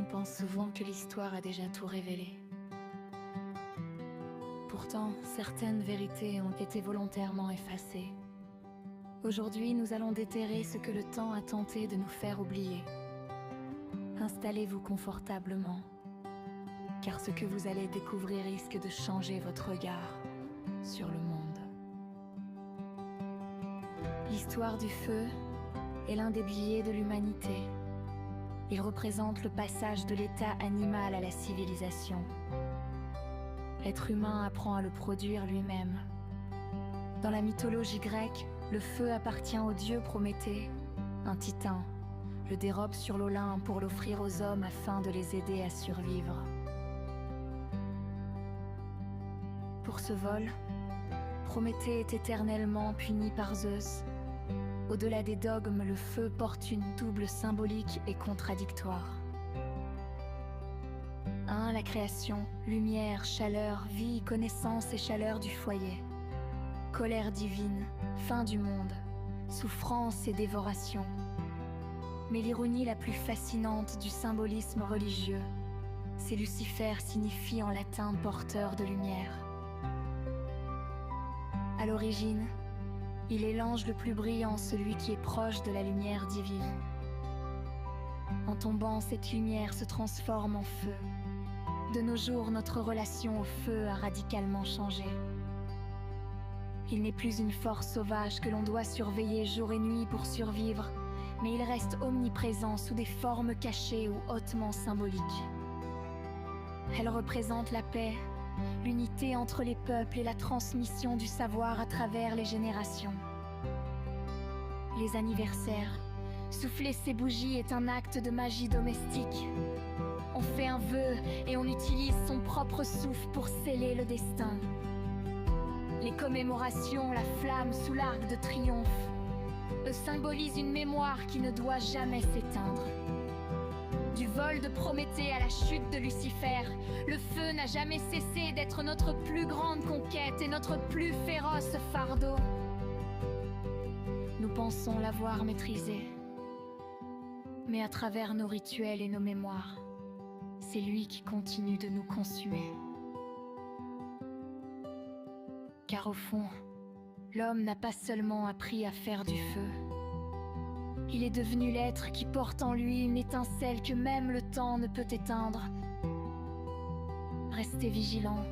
pense souvent que l'histoire a déjà tout révélé. Pourtant, certaines vérités ont été volontairement effacées. Aujourd'hui, nous allons déterrer ce que le temps a tenté de nous faire oublier. Installez-vous confortablement, car ce que vous allez découvrir risque de changer votre regard sur le monde. L'histoire du feu est l'un des piliers de l'humanité. Il représente le passage de l'état animal à la civilisation. L'être humain apprend à le produire lui-même. Dans la mythologie grecque, le feu appartient au dieu Prométhée, un titan, le dérobe sur l'Olympe pour l'offrir aux hommes afin de les aider à survivre. Pour ce vol, Prométhée est éternellement puni par Zeus. Au-delà des dogmes, le feu porte une double symbolique et contradictoire. 1. La création, lumière, chaleur, vie, connaissance et chaleur du foyer. Colère divine, fin du monde, souffrance et dévoration. Mais l'ironie la plus fascinante du symbolisme religieux, c'est Lucifer signifie en latin porteur de lumière. À l'origine, il est l'ange le plus brillant, celui qui est proche de la lumière divine. En tombant, cette lumière se transforme en feu. De nos jours, notre relation au feu a radicalement changé. Il n'est plus une force sauvage que l'on doit surveiller jour et nuit pour survivre, mais il reste omniprésent sous des formes cachées ou hautement symboliques. Elle représente la paix, l'unité entre les peuples et la transmission du savoir à travers les générations. Les anniversaires, souffler ces bougies est un acte de magie domestique. On fait un vœu et on utilise son propre souffle pour sceller le destin. Les commémorations, la flamme sous l'arc de triomphe, symbolisent une mémoire qui ne doit jamais s'éteindre. Du vol de Prométhée à la chute de Lucifer, le feu n'a jamais cessé d'être notre plus grande conquête et notre plus féroce fardeau. Nous pensons l'avoir maîtrisé, mais à travers nos rituels et nos mémoires, c'est lui qui continue de nous consumer. Car au fond, l'homme n'a pas seulement appris à faire du feu, il est devenu l'être qui porte en lui une étincelle que même le temps ne peut éteindre. Restez vigilants,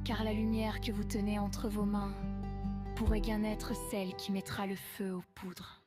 car la lumière que vous tenez entre vos mains pourrait bien être celle qui mettra le feu aux poudres.